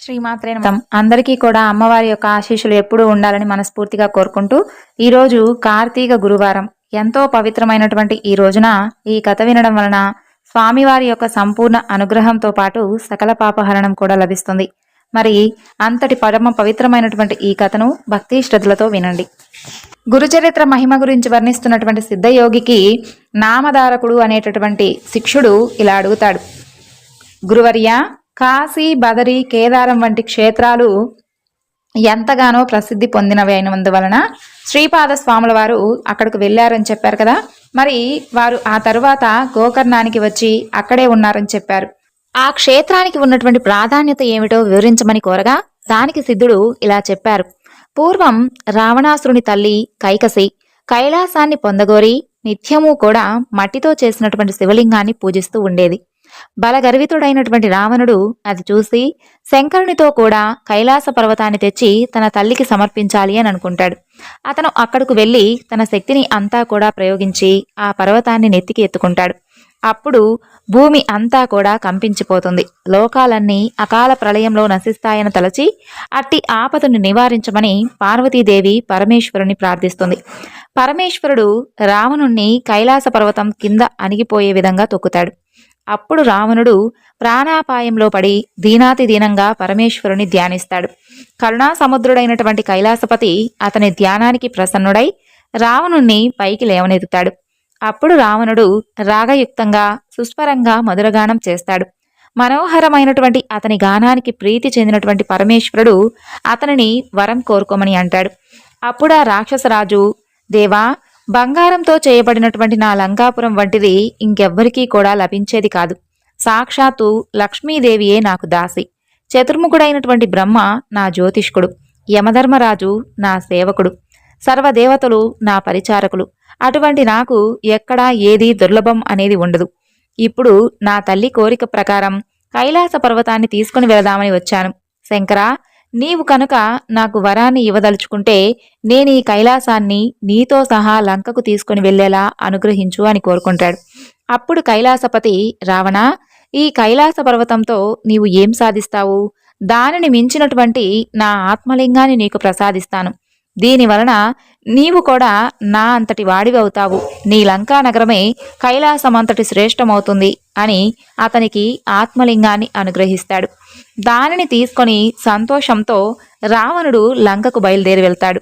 శ్రీమాత్రే నమః. అందరికీ కూడా అమ్మవారి యొక్క ఆశీస్సులు ఎప్పుడూ ఉండాలని మనస్ఫూర్తిగా కోరుకుంటూ, ఈరోజు కార్తీక గురువారం ఎంతో పవిత్రమైనటువంటి ఈ రోజున ఈ కథ వినడం వలన స్వామివారి యొక్క సంపూర్ణ అనుగ్రహంతో పాటు సకల పాపహరణం కూడా లభిస్తుంది. మరి అంతటి పరమ పవిత్రమైనటువంటి ఈ కథను భక్తి శ్రద్ధలతో వినండి. గురుచరిత్ర మహిమ గురించి వర్ణిస్తున్నటువంటి సిద్ధయోగికి నామధారకుడు అనేటటువంటి శిష్యుడు ఇలా అడుగుతాడు. గురువర్య, కాశీ, బదరి, కేదారం వంటి క్షేత్రాలు ఎంతగానో ప్రసిద్ధి పొందినవి అయినందువలన శ్రీపాద స్వాముల వారు అక్కడికి వెళ్ళారని చెప్పారు కదా. మరి వారు ఆ తరువాత గోకర్ణానికి వచ్చి అక్కడే ఉన్నారని చెప్పారు. ఆ క్షేత్రానికి ఉన్నటువంటి ప్రాధాన్యత ఏమిటో వివరించమని కోరగా దానికి సిద్ధుడు ఇలా చెప్పారు. పూర్వం రావణాసురుని తల్లి కైకసి కైలాసాన్ని పొందగోరి నిత్యము కూడా మట్టితో చేసినటువంటి శివలింగాన్ని పూజిస్తూ ఉండేది. బలగర్వితుడైనటువంటి రావణుడు అది చూసి శంకరునితో కూడా కైలాస పర్వతాన్ని తెచ్చి తన తల్లికి సమర్పించాలి అని అనుకుంటాడు. అతను అక్కడకు వెళ్లి తన శక్తిని అంతా కూడా ప్రయోగించి ఆ పర్వతాన్ని నెత్తికి ఎత్తుకుంటాడు. అప్పుడు భూమి అంతా కూడా కంపించిపోతుంది. లోకాలన్నీ అకాల ప్రళయంలో నశిస్తాయని తలచి అట్టి ఆపదను నివారించమని పార్వతీదేవి పరమేశ్వరుని ప్రార్థిస్తుంది. పరమేశ్వరుడు రావణుణ్ణి కైలాస పర్వతం కింద అణిగిపోయే విధంగా తొక్కుతాడు. అప్పుడు రావణుడు ప్రాణాపాయంలో పడి దీనాతి దీనంగా పరమేశ్వరుని ధ్యానిస్తాడు. కరుణా సముద్రుడైనటువంటి కైలాసపతి అతని ధ్యానానికి ప్రసన్నుడై రావణుణ్ణి పైకి లేవనెత్తుతాడు. అప్పుడు రావణుడు రాగయుక్తంగా సుస్వరంగా మధురగానం చేస్తాడు. మనోహరమైనటువంటి అతని గానానికి ప్రీతి చెందినటువంటి పరమేశ్వరుడు అతనిని వరం కోరుకోమని అంటాడు. అప్పుడు ఆ రాక్షసరాజు, దేవా, బంగారంతో చేయబడినటువంటి నా లంకాపురం వంటిది ఇంకెవ్వరికీ కూడా లభించేది కాదు. సాక్షాత్తు లక్ష్మీదేవియే నాకు దాసి. చతుర్ముఖుడైనటువంటి బ్రహ్మ నా జ్యోతిష్కుడు, యమధర్మరాజు నా సేవకుడు, సర్వదేవతలు నా పరిచారకులు. అటువంటి నాకు ఎక్కడా ఏది దుర్లభం అనేది ఉండదు. ఇప్పుడు నా తల్లి కోరిక ప్రకారం కైలాస పర్వతాన్ని తీసుకుని వెళదామని వచ్చాను. శంకరా, నీవు కనుక నాకు వరాన్ని ఇవ్వదలుచుకుంటే నేను ఈ కైలాసాన్ని నీతో సహా లంకకు తీసుకుని వెళ్లేలా అనుగ్రహించు అని కోరుకుంటాడు. అప్పుడు కైలాసపతి, రావణ, ఈ కైలాస పర్వతంతో నీవు ఏం సాధిస్తావు? దానిని మించినటువంటి నా ఆత్మలింగాన్ని నీకు ప్రసాదిస్తాను. దీనివలన నీవు కూడా నా అంతటి వాడివి అవుతావు. నీ లంకా నగరమే కైలాసమంతటి శ్రేష్టమవుతుంది అని అతనికి ఆత్మలింగాన్ని అనుగ్రహిస్తాడు. దానిని తీసుకొని సంతోషంతో రావణుడు లంకకు బయలుదేరి వెళ్తాడు.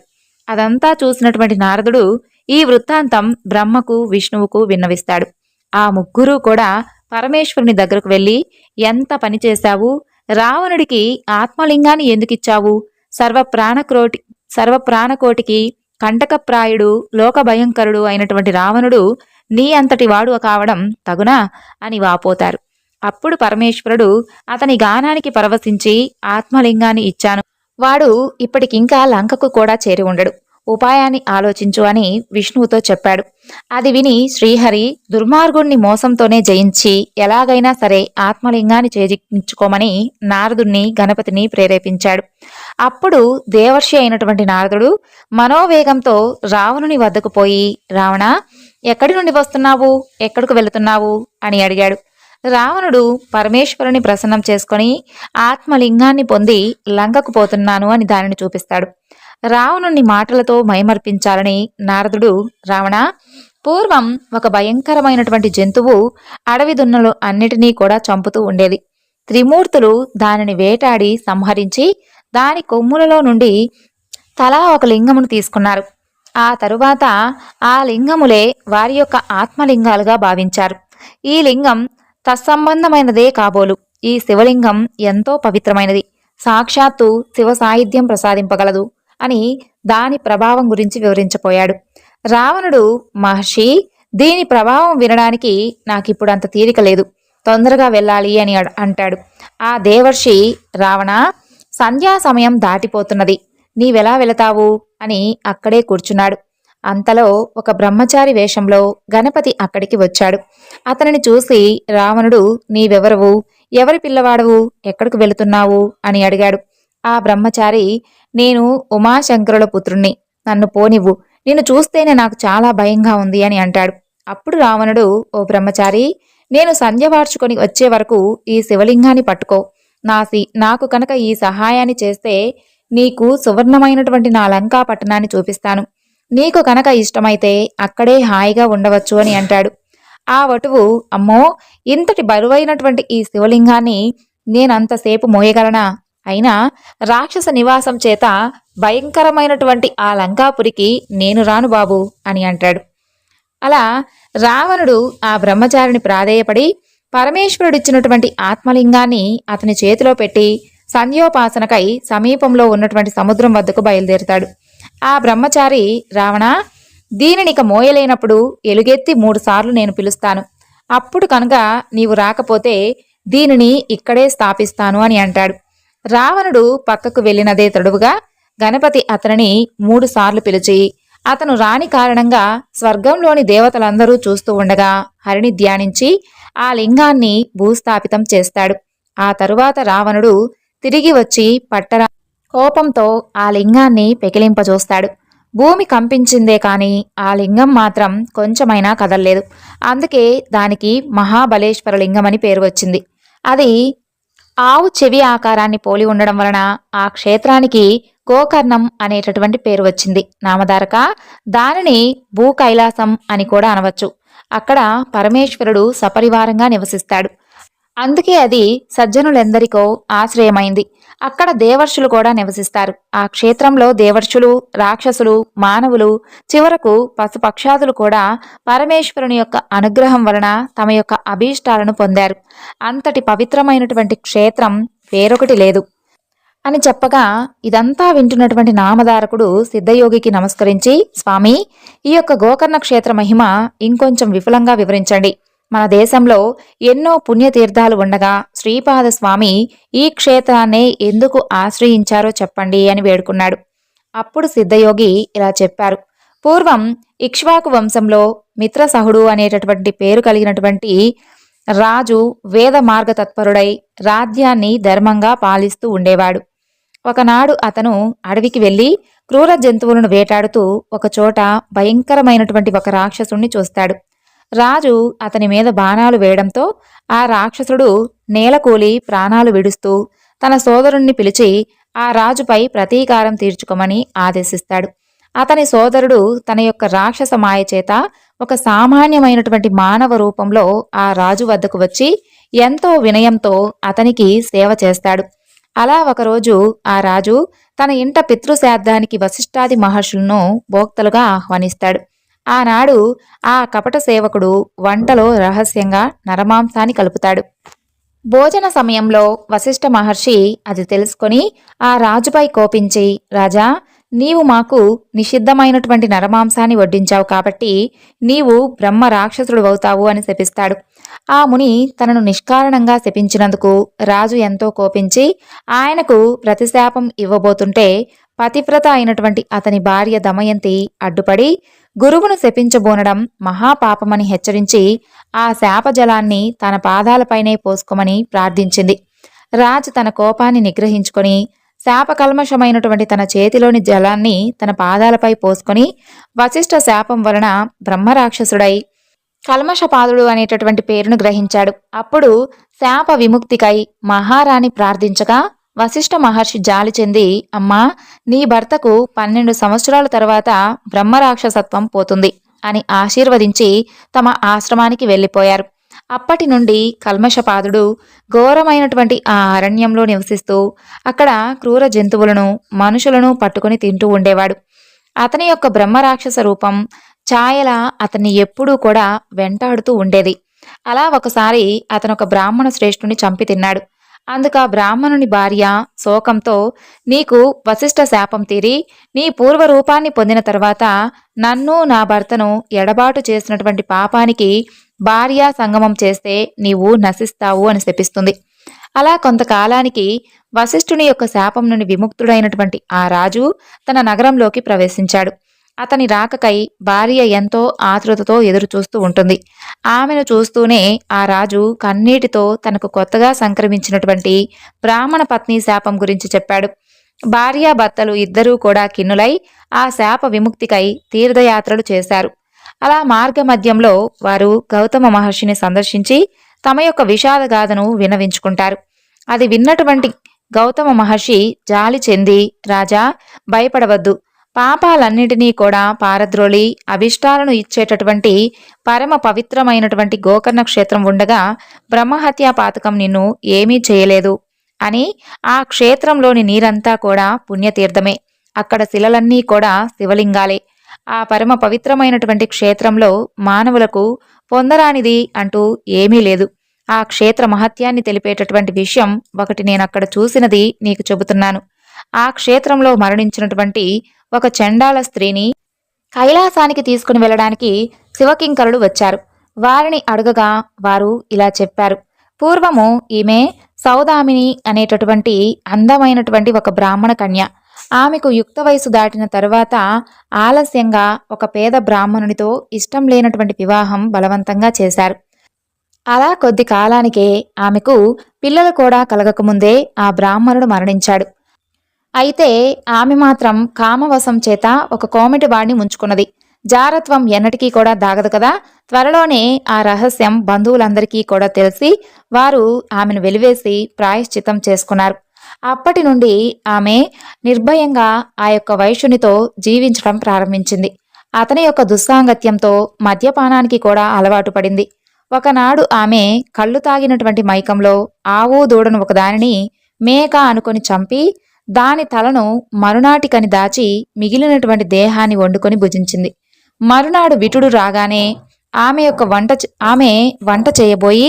అదంతా చూసినటువంటి నారదుడు ఈ వృత్తాంతం బ్రహ్మకు, విష్ణువుకు విన్నవిస్తాడు. ఆ ముగ్గురు కూడా పరమేశ్వరుని దగ్గరకు వెళ్ళి, ఎంత పని చేశావు? రావణుడికి ఆత్మలింగాన్ని ఎందుకిచ్చావు? సర్వప్రాణకోటికి కంటకప్రాయుడు, లోకభయంకరుడు అయినటువంటి రావణుడు నీ అంతటి వాడు కావడం తగునా అని వాపోతారు. అప్పుడు పరమేశ్వరుడు అతని గానానికి పరవశించి ఆత్మలింగాన్ని ఇచ్చాను. వాడు ఇప్పటికింకా లంకకు కూడా చేరి ఉండడు. ఉపాయాన్ని ఆలోచించు అని విష్ణువుతో చెప్పాడు. అది విని శ్రీహరి దుర్మార్గుణ్ణి మోసంతోనే జయించి ఎలాగైనా సరే ఆత్మలింగాన్ని చేజిక్కించుకోమని నారదుణ్ణి, గణపతిని ప్రేరేపించాడు. అప్పుడు దేవర్షి అయినటువంటి నారదుడు మనోవేగంతో రావణుని వద్దకు పోయి, రావణ, ఎక్కడి నుండి వస్తున్నావు? ఎక్కడికి వెళుతున్నావు అని అడిగాడు. రావణుడు పరమేశ్వరుని ప్రసన్నం చేసుకొని ఆత్మలింగాన్ని పొంది లంకకు పోతున్నాను అని దానిని చూపిస్తాడు. రావణుని మాటలతో మైమర్పించాలని నారదుడు, రావణ, పూర్వం ఒక భయంకరమైనటువంటి జంతువు అడవి దున్నలు అన్నిటినీ కూడా చంపుతూ ఉండేది. త్రిమూర్తులు దానిని వేటాడి సంహరించి దాని కొమ్ములలో నుండి తలా ఒక లింగమును తీసుకున్నారు. ఆ తరువాత ఆ లింగములే వారి యొక్క ఆత్మలింగాలుగా భావించారు. ఈ లింగం తత్సంబంధమైనదే కాబోలు. ఈ శివలింగం ఎంతో పవిత్రమైనది, సాక్షాత్తు శివ సాహిత్యం ప్రసాదింపగలదు అని దాని ప్రభావం గురించి వివరించపోయాడు. రావణుడు, మహర్షి, దీని ప్రభావం వినడానికి నాకిప్పుడు అంత తీరిక లేదు, తొందరగా వెళ్ళాలి అని అంటాడు. ఆ దేవర్షి, రావణ, సంధ్యా సమయం దాటిపోతున్నది, నీవెలా వెళతావు అని అక్కడే కూర్చున్నాడు. అంతలో ఒక బ్రహ్మచారి వేషంలో గణపతి అక్కడికి వచ్చాడు. అతనిని చూసి రావణుడు, నీవెవరవు? ఎవరి పిల్లవాడవు? ఎక్కడికి వెళుతున్నావు అని అడిగాడు. ఆ బ్రహ్మచారి, నేను ఉమాశంకరుల పుత్రుణ్ణి, నన్ను పోనివ్వు, నిన్ను చూస్తేనే నాకు చాలా భయంగా ఉంది అని అంటాడు. అప్పుడు రావణుడు, ఓ బ్రహ్మచారి, నేను సంధ్య వార్చుకొని వచ్చే వరకు ఈ శివలింగాన్ని పట్టుకో, నాకు కనుక ఈ సహాయాన్ని చేస్తే నీకు సువర్ణమైనటువంటి నా లంకా పట్టణాన్ని చూపిస్తాను. నీకు కనుక ఇష్టమైతే అక్కడే హాయిగా ఉండవచ్చు అని అంటాడు. ఆ వటువు, అమ్మో, ఇంతటి బరువైనటువంటి ఈ శివలింగాన్ని నేనంతసేపు మోయగలనా? అయినా రాక్షస నివాసం చేత భయంకరమైనటువంటి ఆ లంకాపురికి నేను రాను బాబు అని అంటాడు. అలా రావణుడు ఆ బ్రహ్మచారిని ప్రాధేయపడి పరమేశ్వరుడిచ్చినటువంటి ఆత్మలింగాన్ని అతని చేతిలో పెట్టి సంధ్యోపాసనకై సమీపంలో ఉన్నటువంటి సముద్రం వద్దకు బయలుదేరుతాడు. ఆ బ్రహ్మచారి, రావణ, దీనినిక మోయలేనప్పుడు ఎలుగెత్తి 3 సార్లు నేను పిలుస్తాను. అప్పుడు కనుక నీవు రాకపోతే దీనిని ఇక్కడే స్థాపిస్తాను అని అంటాడు. రావణుడు పక్కకు వెళ్ళినదే తడువుగా గణపతి అతనిని 3 సార్లు పిలిచి అతను రాని కారణంగా స్వర్గంలోని దేవతలందరూ చూస్తూ ఉండగా హరిని ధ్యానించి ఆ లింగాన్ని భూస్థాపితం చేస్తాడు. ఆ తరువాత రావణుడు తిరిగి వచ్చి పట్టరా కోపంతో ఆ లింగాన్ని పెకిలింపజూస్తాడు. భూమి కంపించిందే కాని ఆ లింగం మాత్రం కొంచెమైనా కదల్లేదు. అందుకే దానికి మహాబలేశ్వర లింగం అని పేరు వచ్చింది. అది ఆవు చెవి ఆకారాన్ని పోలి ఉండడం వలన ఆ క్షేత్రానికి గోకర్ణం అనేటటువంటి పేరు వచ్చింది. నామధారక దానిని భూ కైలాసం అని కూడా అనవచ్చు. అక్కడ పరమేశ్వరుడు సపరివారంగా నివసిస్తాడు. అందుకే అది సజ్జనులెందరికో ఆశ్రయమైంది. అక్కడ దేవర్షులు కూడా నివసిస్తారు. ఆ క్షేత్రంలో దేవర్షులు, రాక్షసులు, మానవులు, చివరకు పశుపక్షాదులు కూడా పరమేశ్వరుని యొక్క అనుగ్రహం వలన తమ యొక్క అభీష్టాలను పొందారు. అంతటి పవిత్రమైనటువంటి క్షేత్రం వేరొకటి లేదు అని చెప్పగా ఇదంతా వింటున్నటువంటి నామధారకుడు సిద్ధయోగికి నమస్కరించి, స్వామి, ఈ యొక్క గోకర్ణ క్షేత్ర మహిమ ఇంకొంచెం విపులంగా వివరించండి. మన దేశంలో ఎన్నో పుణ్యతీర్థాలు ఉండగా శ్రీపాద స్వామి ఈ క్షేత్రాన్నే ఎందుకు ఆశ్రయించారో చెప్పండి అని వేడుకున్నాడు. అప్పుడు సిద్ధయోగి ఇలా చెప్పారు. పూర్వం ఇక్ష్వాకు వంశంలో మిత్రసహుడు అనేటటువంటి పేరు కలిగినటువంటి రాజు వేద మార్గతత్పరుడై రాజ్యాన్ని ధర్మంగా పాలిస్తూ ఉండేవాడు. ఒకనాడు అతను అడవికి వెళ్లి క్రూర జంతువులను వేటాడుతూ ఒకచోట భయంకరమైనటువంటి ఒక రాక్షసుణ్ణి చూస్తాడు. రాజు అతని మీద బాణాలు వేయడంతో ఆ రాక్షసుడు నేలకూలి ప్రాణాలు విడుస్తూ తన సోదరుణ్ణి పిలిచి ఆ రాజుపై ప్రతీకారం తీర్చుకోమని ఆదేశిస్తాడు. అతని సోదరుడు తన యొక్క రాక్షస మాయ చేత ఒక సామాన్యమైనటువంటి మానవ రూపంలో ఆ రాజు వద్దకు వచ్చి ఎంతో వినయంతో అతనికి సేవ చేస్తాడు. అలా ఒకరోజు ఆ రాజు తన ఇంట పితృశ్రాద్ధానికి వశిష్ఠాది మహర్షులను భోక్తలుగా ఆహ్వానిస్తాడు. ఆనాడు ఆ కపట సేవకుడు వంటలో రహస్యంగా నరమాంసాన్ని కలుపుతాడు. భోజన సమయంలో వశిష్ఠ మహర్షి అది తెలుసుకొని ఆ రాజుపై కోపించి, రాజా, నీవు మాకు నిషిద్ధమైనటువంటి నరమాంసాన్ని వడ్డించావు కాబట్టి నీవు బ్రహ్మ రాక్షసుడు అవుతావు అని శపిస్తాడు. ఆ ముని తనను నిష్కారణంగా శపించినందుకు రాజు ఎంతో కోపించి ఆయనకు ప్రతిశాపం ఇవ్వబోతుంటే పతివ్రత అయినటువంటి అతని భార్య దమయంతి అడ్డుపడి గురువును శపించబోనడం మహాపాపమని హెచ్చరించి ఆ శాపజలాన్ని తన పాదాలపైనే పోసుకోమని ప్రార్థించింది. రాజు తన కోపాన్ని నిగ్రహించుకొని శాపకల్మషమైనటువంటి తన చేతిలోని జలాన్ని తన పాదాలపై పోసుకొని వశిష్ఠ శాపం వలన బ్రహ్మరాక్షసుడై కల్మషపాదుడు అనేటటువంటి పేరును గ్రహించాడు. అప్పుడు శాప విముక్తికై మహారాణి ప్రార్థించగా వశిష్ఠ మహర్షి జాలి చెంది, అమ్మా, నీ భర్తకు 12 సంవత్సరాల తర్వాత బ్రహ్మరాక్షసత్వం పోతుంది అని ఆశీర్వదించి తమ ఆశ్రమానికి వెళ్ళిపోయారు. అప్పటి నుండి కల్మషపాదుడు ఘోరమైనటువంటి ఆ అరణ్యంలో నివసిస్తూ అక్కడ క్రూర జంతువులను, మనుషులను పట్టుకుని తింటూ ఉండేవాడు. అతని యొక్క బ్రహ్మరాక్షస రూపం ఛాయల అతన్ని ఎప్పుడూ కూడా వెంటాడుతూ ఉండేది. అలా ఒకసారి అతను ఒక బ్రాహ్మణ శ్రేష్ఠుని చంపి తిన్నాడు. అందుకు ఆ బ్రాహ్మణుని భార్య శోకంతో, నీకు వశిష్ఠ శాపం తీరి నీ పూర్వరూపాన్ని పొందిన తర్వాత నన్ను నా భర్తను ఎడబాటు చేసినటువంటి పాపానికి భార్యా సంగమం చేస్తే నీవు నశిస్తావు అని శపిస్తుంది. అలా కొంతకాలానికి వశిష్ఠుని యొక్క శాపం నుండి విముక్తుడైనటువంటి ఆ రాజు తన నగరంలోకి ప్రవేశించాడు. అతని రాకకై భార్య ఎంతో ఆతృతతో ఎదురు చూస్తూ ఉంటుంది. ఆమెను చూస్తూనే ఆ రాజు కన్నీటితో తనకు కొత్తగా సంక్రమించినటువంటి బ్రాహ్మణ పత్ని శాపం గురించి చెప్పాడు. భార్యాభర్తలు ఇద్దరూ కూడా కిన్నులై ఆ శాప విముక్తికై తీర్థయాత్రలు చేశారు. అలా మార్గ మధ్యంలో వారు గౌతమ మహర్షిని సందర్శించి తమ యొక్క విషాదగాథను వినవించుకుంటారు. అది విన్నటువంటి గౌతమ మహర్షి జాలి చెంది, రాజా, భయపడవద్దు. పాపాలన్నిటినీ కూడా పారద్రోలి అభిష్టాలను ఇచ్చేటటువంటి పరమ పవిత్రమైనటువంటి గోకర్ణ క్షేత్రం ఉండగా బ్రహ్మహత్యా పాతకం నిన్ను ఏమీ చేయలేదు అని. ఆ క్షేత్రంలోని నీరంతా కూడా పుణ్యతీర్థమే. అక్కడ శిలలన్నీ కూడా శివలింగాలే. ఆ పరమ పవిత్రమైనటువంటి క్షేత్రంలో మానవులకు పొందరానిది అంటూ ఏమీ లేదు. ఆ క్షేత్ర మహత్యాన్ని తెలిపేటటువంటి విషయం ఒకటి నేనక్కడ చూసినది నీకు చెబుతున్నాను. ఆ క్షేత్రంలో మరణించినటువంటి ఒక చండాల స్త్రీని కైలాసానికి తీసుకుని వెళ్ళడానికి శివకింకరులు వచ్చారు. వారిని అడగగా వారు ఇలా చెప్పారు. పూర్వము ఈమె సౌదామిని అనేటటువంటి అందమైనటువంటి ఒక బ్రాహ్మణ కన్య. ఆమెకు యుక్త వయసు దాటిన తరువాత ఆలస్యంగా ఒక పేద బ్రాహ్మణునితో ఇష్టం లేనటువంటి వివాహం బలవంతంగా చేశారు. అలా కొద్ది కాలానికే ఆమెకు పిల్లలు కూడా కలగకముందే ఆ బ్రాహ్మణుడు మరణించాడు. అయితే ఆమె మాత్రం కామవశం చేత ఒక కోమిటి వాడిని ఉంచుకున్నది. జారత్వం ఎన్నటికీ కూడా దాగదు కదా. త్వరలోనే ఆ రహస్యం బంధువులందరికీ కూడా తెలిసి వారు ఆమెను వెలివేసి ప్రాయశ్చిత్తం చేసుకున్నారు. అప్పటి నుండి ఆమె నిర్భయంగా ఆ యొక్క వైశ్యునితో జీవించడం ప్రారంభించింది. అతని యొక్క దుస్సాంగత్యంతో మద్యపానానికి కూడా అలవాటు పడింది. ఒకనాడు ఆమె కళ్ళు తాగినటువంటి మైకంలో ఆవు దూడను ఒకదానిని మేక అనుకొని చంపి దాని తలను మరునాటికని దాచి మిగిలినటువంటి దేహాన్ని వండుకొని భుజించింది. మరునాడు విటుడు రాగానే ఆమె వంట చేయబోయి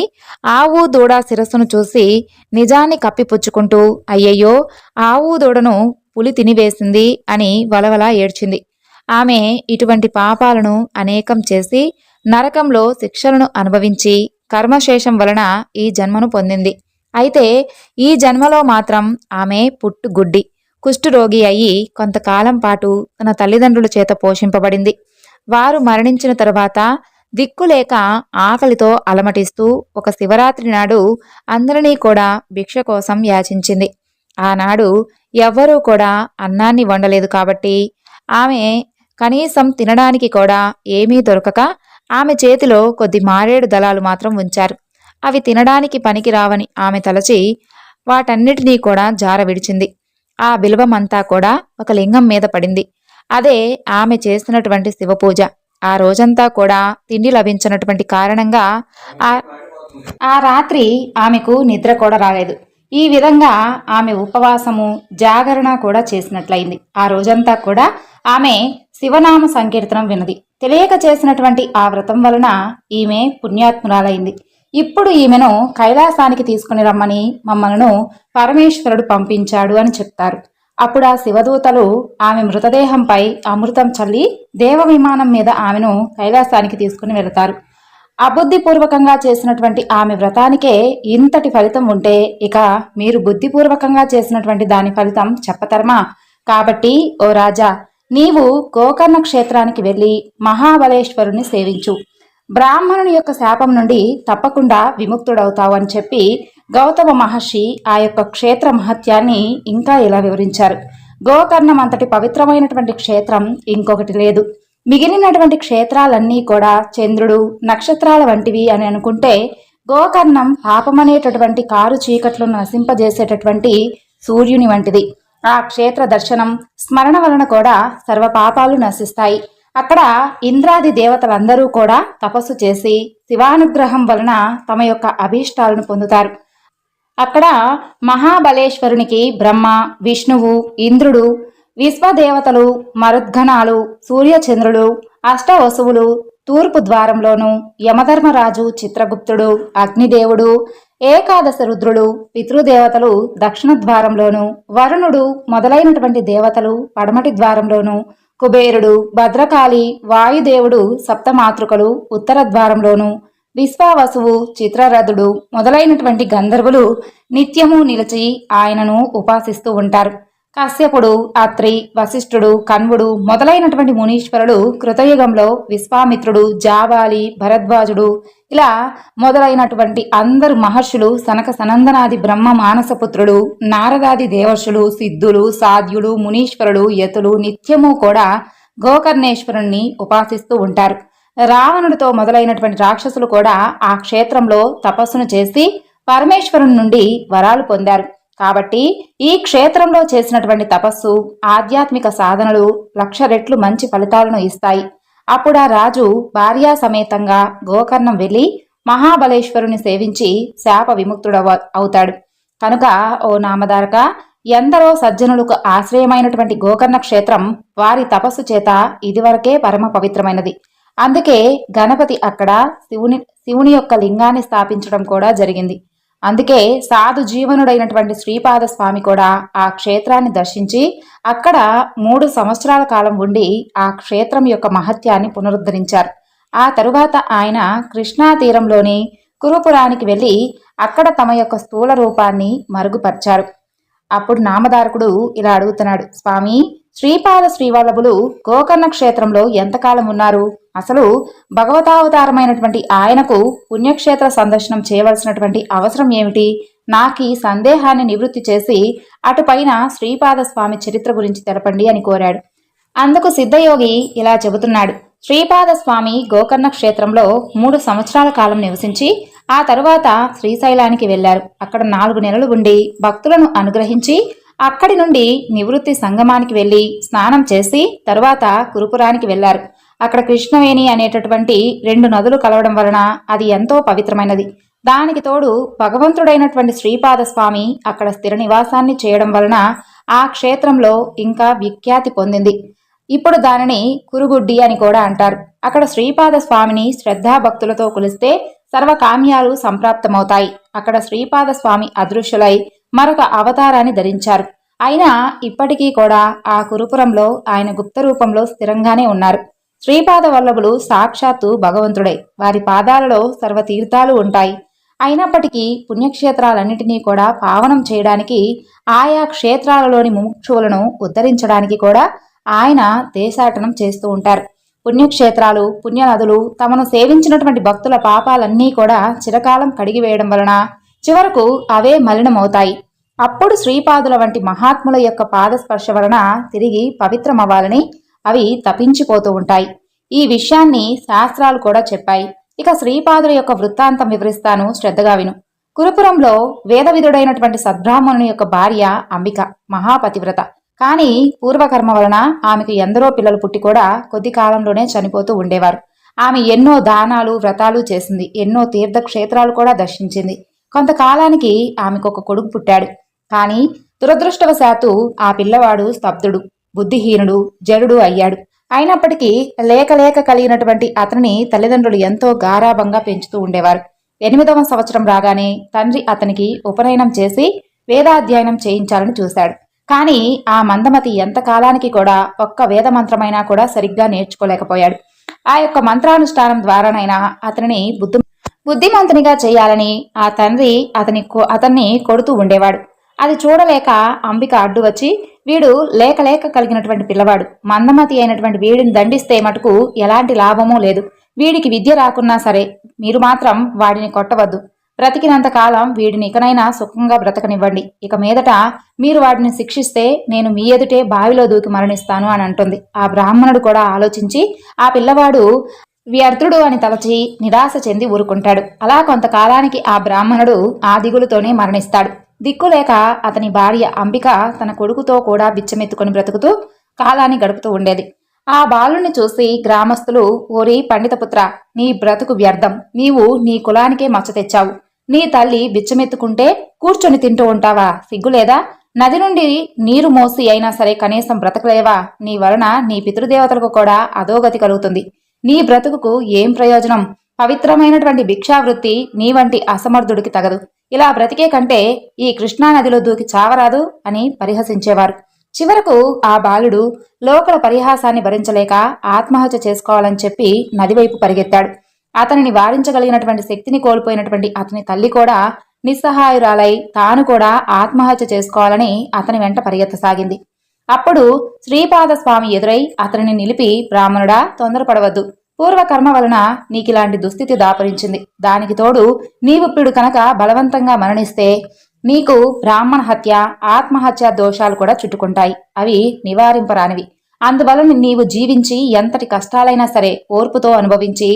ఆవు దూడ శిరస్సును చూసి నిజాన్ని కప్పిపుచ్చుకుంటూ అయ్యయ్యో, ఆవు దూడను పులి తినివేసింది అని వలవలా ఏడ్చింది. ఆమె ఇటువంటి పాపాలను అనేకం చేసి నరకంలో శిక్షలను అనుభవించి కర్మశేషం వలన ఈ జన్మను పొందింది. అయితే ఈ జన్మలో మాత్రం ఆమె పుట్టుగుడ్డి, కుష్ఠరోగి అయి కొంతకాలం పాటు తన తల్లిదండ్రుల చేత పోషింపబడింది. వారు మరణించిన తరువాత దిక్కులేక ఆకలితో అలమటిస్తూ ఒక శివరాత్రి నాడు అందరినీ కూడా భిక్ష కోసం యాచించింది. ఆనాడు ఎవ్వరూ కూడా అన్నాన్ని వండలేదు కాబట్టి ఆమె కనీసం తినడానికి కూడా ఏమీ దొరకక ఆమె చేతిలో కొద్ది మారేడు దళాలు మాత్రం ఉంచారు. అవి తినడానికి పనికిరావని ఆమె తలచి వాటన్నిటినీ కూడా జార విడిచింది. ఆ బిల్వమంతా కూడా ఒక లింగం మీద పడింది. అదే ఆమె చేసినటువంటి శివపూజ. ఆ రోజంతా కూడా తిండి లభించినటువంటి కారణంగా ఆ రాత్రి ఆమెకు నిద్ర కూడా రాలేదు. ఈ విధంగా ఆమె ఉపవాసము, జాగరణ కూడా చేసినట్లయింది. ఆ రోజంతా కూడా ఆమె శివనామ సంకీర్తనం విన్నది. తెలియక చేసినటువంటి ఆ వ్రతం వలన ఈమె పుణ్యాత్మురాలైంది. ఇప్పుడు ఈమెను కైలాసానికి తీసుకుని రమ్మని మమ్మల్ని పరమేశ్వరుడు పంపించాడు అని చెప్తారు. అప్పుడు ఆ శివదూతలు ఆమె మృతదేహంపై అమృతం చల్లి దేవ విమానం మీద ఆమెను కైలాసానికి తీసుకుని వెళతారు. అబుద్ధిపూర్వకంగా చేసినటువంటి ఆమె వ్రతానికే ఇంతటి ఫలితం ఉంటే ఇక మీరు బుద్ధిపూర్వకంగా చేసినటువంటి దాని ఫలితం చెప్పతరమా? కాబట్టి ఓ రాజా, నీవు గోకర్ణ క్షేత్రానికి వెళ్ళి మహాబలేశ్వరుని సేవించు. బ్రాహ్మణుని యొక్క శాపం నుండి తప్పకుండా విముక్తుడవుతావు అని చెప్పి గౌతమ మహర్షి ఆ యొక్క క్షేత్ర మహత్యాన్ని ఇంకా ఇలా వివరించారు. గోకర్ణం అంతటి పవిత్రమైనటువంటి క్షేత్రం ఇంకొకటి లేదు. మిగిలినటువంటి క్షేత్రాలన్నీ కూడా చంద్రుడు, నక్షత్రాల వంటివి అని అనుకుంటే గోకర్ణం పాపమనేటటువంటి కారు చీకట్లను నశింపజేసేటటువంటి సూర్యుని వంటిది. ఆ క్షేత్ర దర్శనం, స్మరణ వలన కూడా సర్వ పాపాలు నశిస్తాయి. అక్కడ ఇంద్రాది దేవతలందరూ కూడా తపస్సు చేసి శివానుగ్రహం వలన తమ యొక్క అభీష్టాలను పొందుతారు. అక్కడ మహాబలేశ్వరునికి బ్రహ్మ, విష్ణువు, ఇంద్రుడు, విశ్వదేవతలు, మరుద్గణాలు, సూర్యచంద్రులు, అష్టవసువులు తూర్పు ద్వారంలోను, యమధర్మరాజు, చిత్రగుప్తుడు, అగ్నిదేవుడు, ఏకాదశ రుద్రులు, పితృదేవతలు దక్షిణ ద్వారంలోను, వరుణుడు మొదలైనటువంటి దేవతలు పడమటి ద్వారంలోను, కుబేరుడు, భద్రకాళి, వాయుదేవుడు, సప్తమాతృకలు ఉత్తర ద్వారంలోను, విశ్వావసువు, చిత్రరథుడు మొదలైనటువంటి గంధర్వులు నిత్యము నిలిచి ఆయనను ఉపాసిస్తూ ఉంటారు. కశ్యపుడు, అత్రి, వశిష్ఠుడు, కన్వుడు మొదలైనటువంటి మునీశ్వరుడు కృతయుగంలో విశ్వామిత్రుడు, జాబాలి, భరద్వాజుడు ఇలా మొదలైనటువంటి అందరు మహర్షులు, సనక సనందనాది బ్రహ్మ మానసపుత్రుడు, నారదాది దేవర్షులు, సిద్ధులు, సాధ్యులు, మునీశ్వరులు, యతులు నిత్యము కూడా గోకర్ణేశ్వరుణ్ణి ఉపాసిస్తూ ఉంటారు. రావణుడితో మొదలైనటువంటి రాక్షసులు కూడా ఆ క్షేత్రంలో తపస్సును చేసి పరమేశ్వరుని నుండి వరాలు పొందారు. కాబట్టి ఈ క్షేత్రంలో చేసినటువంటి తపస్సు, ఆధ్యాత్మిక సాధనలు 1,00,000 రెట్లు మంచి ఫలితాలను ఇస్తాయి. అప్పుడు ఆ రాజు భార్యా సమేతంగా గోకర్ణం వెళ్లి మహాబలేశ్వరుని సేవించి శాప అవుతాడు. కనుక ఓ నామధారక, ఎందరో సజ్జనులకు ఆశ్రయమైనటువంటి గోకర్ణ క్షేత్రం వారి తపస్సు చేత ఇదివరకే పరమ పవిత్రమైనది. అందుకే గణపతి అక్కడ శివుని యొక్క లింగాన్ని స్థాపించడం కూడా జరిగింది. అందుకే సాధు జీవనుడైనటువంటి శ్రీపాద స్వామి కూడా ఆ క్షేత్రాన్ని దర్శించి అక్కడ 3 సంవత్సరాల కాలం ఉండి ఆ క్షేత్రం యొక్క మహత్యాన్ని పునరుద్ధరించారు. ఆ తరువాత ఆయన కృష్ణా తీరంలోని కురుపురానికి వెళ్లి అక్కడ తమ యొక్క స్థూల రూపాన్ని మరుగుపరిచారు. అప్పుడు నామధారకుడు ఇలా అడుగుతున్నాడు, స్వామి, శ్రీపాద శ్రీవల్లభులు గోకర్ణ క్షేత్రంలో ఎంతకాలం ఉన్నారు? అసలు భగవతావతారమైనటువంటి ఆయనకు పుణ్యక్షేత్ర సందర్శనం చేయవలసినటువంటి అవసరం ఏమిటి? నాకీ సందేహాన్ని నివృత్తి చేసి అటుపైన శ్రీపాద స్వామి చరిత్ర గురించి తెలపండి అని కోరాడు. అందుకు సిద్ధయోగి ఇలా చెబుతున్నాడు. శ్రీపాద స్వామి గోకర్ణ క్షేత్రంలో 3 సంవత్సరాల కాలం నివసించి ఆ తరువాత శ్రీశైలానికి వెళ్లారు. అక్కడ 4 నెలలు ఉండి భక్తులను అనుగ్రహించి అక్కడి నుండి నివృత్తి సంగమానికి వెళ్లి స్నానం చేసి తరువాత కురుపురానికి వెళ్లారు. అక్కడ కృష్ణవేణి అనేటటువంటి 2 నదులు కలవడం వలన అది ఎంతో పవిత్రమైనది. దానికి తోడు భగవంతుడైనటువంటి శ్రీపాద స్వామి అక్కడ స్థిర నివాసాన్ని చేయడం వలన ఆ క్షేత్రంలో ఇంకా విఖ్యాతి పొందింది. ఇప్పుడు దానిని కురుగుడ్డి అని కూడా అంటారు. అక్కడ శ్రీపాద స్వామిని శ్రద్ధాభక్తులతో కొలిస్తే సర్వకామ్యాలు సంప్రాప్తమవుతాయి. అక్కడ శ్రీపాద స్వామి అదృశ్యులై మరొక అవతారాన్ని ధరించారు. అయినా ఇప్పటికీ కూడా ఆ కురుపురంలో ఆయన గుప్త రూపంలో స్థిరంగానే ఉన్నారు. శ్రీపాద వల్లభులు సాక్షాత్తు భగవంతుడే. వారి పాదాలలో సర్వతీర్థాలు ఉంటాయి. అయినప్పటికీ పుణ్యక్షేత్రాలన్నిటినీ కూడా పావనం చేయడానికి, ఆయా క్షేత్రాలలోని ముముక్షువులను ఉద్ధరించడానికి కూడా ఆయన దేశాటనం చేస్తూ ఉంటారు. పుణ్యక్షేత్రాలు, పుణ్యనదులు తమను సేవించినటువంటి భక్తుల పాపాలన్నీ కూడా చిరకాలం కడిగివేయడం వలన చివరకు అవే మలినమవుతాయి. అప్పుడు శ్రీపాదుల వంటి మహాత్ముల యొక్క పాదస్పర్శ వలన తిరిగి పవిత్రమవ్వాలని అవి తపించిపోతూ ఉంటాయి. ఈ విషయాన్ని శాస్త్రాలు కూడా చెప్పాయి. ఇక శ్రీపాదుల యొక్క వృత్తాంతం వివరిస్తాను, శ్రద్ధగా విను. కురుపురంలో వేదవిధుడైనటువంటి సద్బ్రాహ్మణుని యొక్క భార్య అంబిక మహాపతివ్రత. కానీ పూర్వకర్మ వలన ఆమెకు ఎందరో పిల్లలు పుట్టి కూడా కొద్ది కాలంలోనే చనిపోతూ ఉండేవారు. ఆమె ఎన్నో దానాలు, వ్రతాలు చేసింది. ఎన్నో తీర్థక్షేత్రాలు కూడా దర్శించింది. కొంతకాలానికి ఆమెకు ఒక కొడుకు పుట్టాడు. కానీ దురదృష్టవశాత్తు ఆ పిల్లవాడు స్తబ్దుడు, బుద్ధిహీనుడు, జడుడు అయ్యాడు. అయినప్పటికీ లేక కలిగినటువంటి అతనిని తల్లిదండ్రులు ఎంతో గారాభంగా పెంచుతూ ఉండేవారు. 8వ సంవత్సరం రాగానే తండ్రి అతనికి ఉపనయనం చేసి వేదాధ్యయనం చేయించాలని చూశాడు. కానీ ఆ మందమతి ఎంతకాలానికి కూడా ఒక్క వేదమంత్రమైనా కూడా సరిగ్గా నేర్చుకోలేకపోయాడు. ఆ యొక్క మంత్రానుష్ఠానం ద్వారానైనా అతనిని బుద్ధిమంతునిగా చేయాలని ఆ తండ్రి అతన్ని కొడుతూ ఉండేవాడు. అది చూడలేక అంబిక అడ్డు వచ్చి, వీడు లేక కలిగినటువంటి పిల్లవాడు, మందమతి అయినటువంటి వీడిని దండిస్తే మటుకు ఎలాంటి లాభమూ లేదు. వీడికి విద్య రాకున్నా సరే మీరు మాత్రం వాడిని కొట్టవద్దు. బ్రతికినంత కాలం వీడిని ఇకనైనా సుఖంగా బ్రతకనివ్వండి. ఇక మీదట మీరు వాడిని శిక్షిస్తే నేను మీ ఎదుటే బావిలో దూకి మరణిస్తాను అని అంటుంది. ఆ బ్రాహ్మణుడు కూడా ఆలోచించి ఆ పిల్లవాడు వ్యర్థుడు అని తలచి నిరాశ చెంది ఊరుకుంటాడు. అలా కొంతకాలానికి ఆ బ్రాహ్మణుడు ఆ దిగులుతోనే మరణిస్తాడు. దిక్కులేక అతని భార్య అంబిక తన కొడుకుతో కూడా బిచ్చమెత్తుకొని బ్రతుకుతూ కాలాన్ని గడుపుతూ ఉండేది. ఆ బాలుని చూసి గ్రామస్తులు, ఓరి పండితపుత్ర, నీ బ్రతుకు వ్యర్థం. నీవు నీ కులానికే మచ్చ తెచ్చావు. నీ తల్లి బిచ్చమెత్తుకుంటే కూర్చొని తింటూ ఉంటావా? సిగ్గులేదా? నది నుండి నీరు మోసి అయినా సరే కనీసం బ్రతకలేవా? నీ వలన నీ పితృదేవతలకు కూడా అధోగతి కలుగుతుంది. నీ బ్రతుకుకు ఏం ప్రయోజనం? పవిత్రమైనటువంటి భిక్షావృత్తి నీ వంటి అసమర్థుడికి తగదు. ఇలా బ్రతికే కంటే ఈ కృష్ణానదిలో దూకి చావరాదు అని పరిహసించేవారు. చివరకు ఆ బాలుడు లోకల పరిహాసాన్ని భరించలేక ఆత్మహత్య చేసుకోవాలని చెప్పి నదివైపు పరిగెత్తాడు. అతనిని వారించగలిగినటువంటి శక్తిని కోల్పోయినటువంటి అతని తల్లి కూడా నిస్సహాయురాలై తాను కూడా ఆత్మహత్య చేసుకోవాలని అతని వెంట పరిగెత్తసాగింది. అప్పుడు శ్రీపాద స్వామి ఎదురై అతనిని నిలిపి, బ్రాహ్మణుడా, తొందరపడవద్దు. పూర్వకర్మ వలన నీకిలాంటి దుస్థితి దాపరించింది. దానికి తోడు నీవిప్పుడు కనుక బలవంతంగా మరణిస్తే నీకు బ్రాహ్మణ హత్య, ఆత్మహత్య దోషాలు కూడా చుట్టుకుంటాయి. అవి నివారింపరానివి. అందువలన నీవు జీవించి ఎంతటి కష్టాలైనా సరే ఓర్పుతో అనుభవించి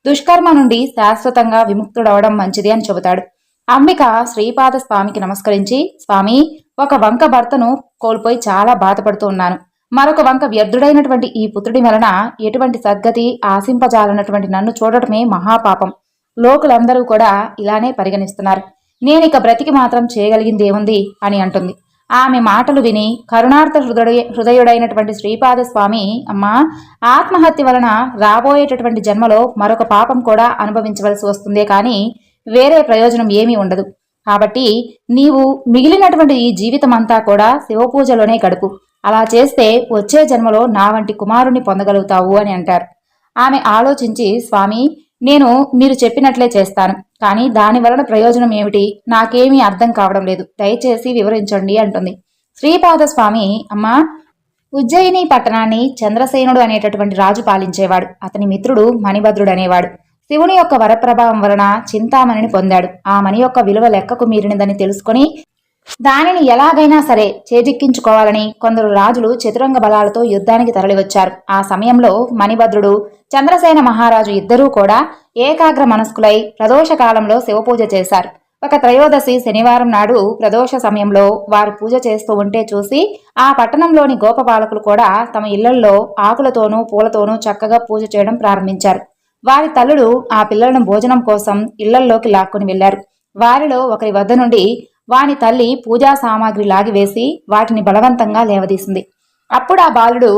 దుష్కర్మ నుండి శాశ్వతంగా విముక్తుడవడం మంచిది అని చెబుతాడు. అంబిక శ్రీపాద స్వామికి నమస్కరించి, స్వామి, ఒక వంక భర్తను కోల్పోయి చాలా బాధపడుతూ ఉన్నాను. మరొక వంక వ్యర్థుడైనటువంటి ఈ పుత్రుడి వలన ఎటువంటి సద్గతి ఆశింపజాలన్నటువంటి నన్ను చూడటమే మహాపాపం. లోకులందరూ కూడా ఇలానే పరిగణిస్తున్నారు. నేనిక బ్రతికి మాత్రం చేయగలిగిందేముంది అని అంటుంది. ఆమె మాటలు విని కరుణార్థ హృదయుడైనటువంటి శ్రీపాద స్వామి, అమ్మా, ఆత్మహత్య వలన రాబోయేటటువంటి జన్మలో మరొక పాపం కూడా అనుభవించవలసి వస్తుందే కానీ వేరే ప్రయోజనం ఏమీ ఉండదు. కాబట్టి నీవు మిగిలినటువంటి ఈ జీవితం అంతా కూడా శివపూజలోనే గడుపు. అలా చేస్తే వచ్చే జన్మలో నా వంటి కుమారుని పొందగలుగుతావు అని అంటారు. ఆమె ఆలోచించి, స్వామి, నేను మీరు చెప్పినట్లే చేస్తాను. కానీ దాని వలన ప్రయోజనం ఏమిటి? నాకేమీ అర్థం కావడం లేదు. దయచేసి వివరించండి అంటుంది. శ్రీపాద స్వామి, అమ్మా, ఉజ్జయిని పట్టణాన్ని చంద్రసేనుడు అనేటటువంటి రాజు పాలించేవాడు. అతని మిత్రుడు మణిభద్రుడు అనేవాడు. శివుని యొక్క వరప్రభావం వలన చింతామణిని పొందాడు. ఆ మణి యొక్క విలువ లెక్కకు మీరినదని తెలుసుకుని దానిని ఎలాగైనా సరే చేజిక్కించుకోవాలని కొందరు రాజులు చతురంగ బలాలతో యుద్ధానికి తరలివచ్చారు. ఆ సమయంలో మణిభద్రుడు, చంద్రసేన మహారాజు ఇద్దరూ కూడా ఏకాగ్ర మనస్కులై ప్రదోష కాలంలో శివపూజ చేశారు. ఒక త్రయోదశి శనివారం నాడు ప్రదోష సమయంలో వారు పూజ చేస్తూ ఉంటే చూసి ఆ పట్టణంలోని గోపబాలకులు కూడా తమ ఇళ్లల్లో ఆకులతోనూ పూలతోనూ చక్కగా పూజ చేయడం ప్రారంభించారు. వారి తల్లులు ఆ పిల్లలను భోజనం కోసం ఇళ్లల్లోకి లాక్కుని వెళ్లారు. వారిలో ఒకరి వద్ద నుండి వాని తల్లి పూజా సామాగ్రి లాగివేసి వాటిని బలవంతంగా లేవదీసింది. అప్పుడు ఆ బాలుడు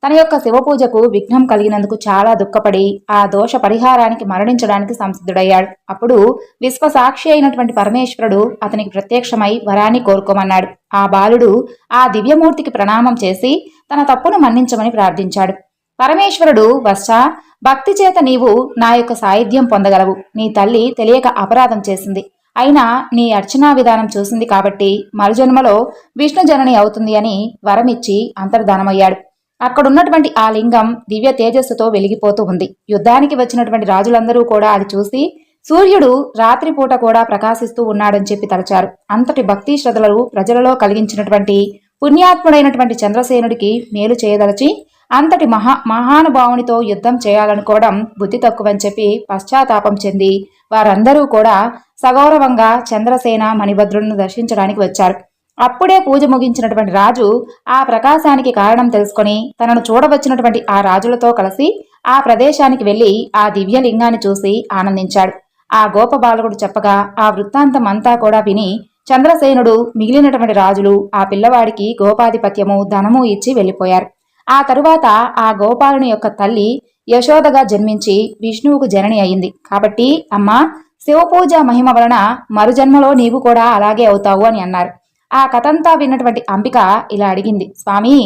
తన యొక్క శివపూజకు విఘ్నం కలిగినందుకు చాలా దుఃఖపడి ఆ దోష పరిహారానికి మరణించడానికి సంసిద్ధుడయ్యాడు. అప్పుడు విశ్వసాక్షి అయినటువంటి పరమేశ్వరుడు అతనికి ప్రత్యక్షమై వరాన్ని కోరుకోమన్నాడు. ఆ బాలుడు ఆ దివ్యమూర్తికి ప్రణామం చేసి తన తప్పును మన్నించమని ప్రార్థించాడు. పరమేశ్వరుడు, వత్సా, భక్తి చేత నీవు నా యొక్క సాయుధ్యం పొందగలవు. నీ తల్లి తెలియక అపరాధం చేసింది. అయినా నీ అర్చనా విధానం చూసింది కాబట్టి మరుజన్మలో విష్ణు జనని అవుతుంది అని వరమిచ్చి అంతర్ధానమయ్యాడు. అక్కడున్నటువంటి ఆ లింగం దివ్య తేజస్సుతో వెలిగిపోతూ ఉంది. యుద్ధానికి వచ్చినటువంటి రాజులందరూ కూడా అది చూసి సూర్యుడు రాత్రిపూట కూడా ప్రకాశిస్తూ ఉన్నాడని చెప్పి తలచారు. అంతటి భక్తి శ్రద్ధలు ప్రజలలో కలిగించినటువంటి పుణ్యాత్ముడైనటువంటి చంద్రసేనుడికి మేలు చేయదలచి అంతటి మహానుభావునితో యుద్ధం చేయాలనుకోవడం బుద్ధి తక్కువని చెప్పి పశ్చాత్తాపం చెంది వారందరూ కూడా సగౌరవంగా చంద్రసేన మణిభద్రులను దర్శించడానికి వచ్చారు. అప్పుడే పూజ ముగించినటువంటి రాజు ఆ ప్రకాశానికి కారణం తెలుసుకొని తనను చూడవచ్చినటువంటి ఆ రాజులతో కలిసి ఆ ప్రదేశానికి వెళ్లి ఆ దివ్యలింగాన్ని చూసి ఆనందించాడు. ఆ గోపబాలకుడు చెప్పగా ఆ వృత్తాంతం అంతా కూడా విని చంద్రసేనుడు, మిగిలినటువంటి రాజులు ఆ పిల్లవాడికి గోపాధిపత్యము, ధనము ఇచ్చి వెళ్లిపోయారు. ఆ తరువాత ఆ గోపాలుని యొక్క తల్లి యశోదగా జన్మించి విష్ణువుకు జనని అయింది. కాబట్టి అమ్మా, శివపూజ మహిమ వలన మరుజన్మలో నీవు కూడా అలాగే అవుతావు అని అన్నారు. ఆ కథంతా విన్నటువంటి అంబిక ఇలా అడిగింది, స్వామి,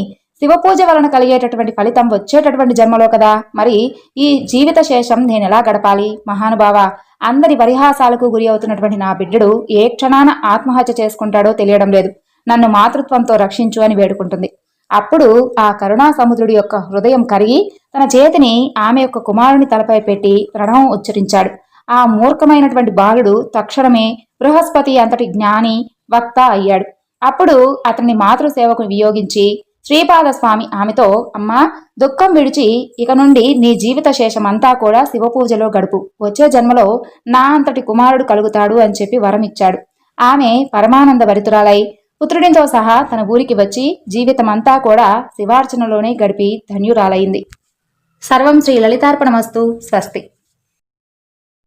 శివపూజ వలన కలిగేటటువంటి ఫలితం వచ్చేటటువంటి జన్మలో కదా, మరి ఈ జీవిత శేషం నేనెలా గడపాలి? మహానుభావ, అందరి పరిహాసాలకు గురి అవుతున్నటువంటి నా బిడ్డడు ఏ క్షణాన ఆత్మహత్య చేసుకుంటాడో తెలియడం లేదు. నన్ను మాతృత్వంతో రక్షించు అని వేడుకుంటుంది. అప్పుడు ఆ కరుణా సముద్రుడి యొక్క హృదయం కరిగి తన చేతిని ఆమె యొక్క కుమారుని తలపై పెట్టి ప్రణవం ఉచ్చరించాడు. ఆ మూర్ఖమైనటువంటి బాలుడు తక్షణమే బృహస్పతి అంతటి జ్ఞాని, వక్త అయ్యాడు. అప్పుడు అతన్ని మాతృసేవకు వియోగించి శ్రీపాద స్వామి ఆమెతో, అమ్మా, దుఃఖం విడిచి ఇక నుండి నీ జీవిత శేషమంతా కూడా శివపూజలో గడుపు. వచ్చే జన్మలో నా అంతటి కుమారుడు కలుగుతాడు అని చెప్పి వరమిచ్చాడు. ఆమె పరమానంద భరితురాలై పుత్రుడితో సహా తన ఊరికి వచ్చి జీవితమంతా కూడా శివార్చనలోనే గడిపి ధన్యురాలైంది. సర్వం శ్రీ లలితార్పణమస్తు. స్వస్తి.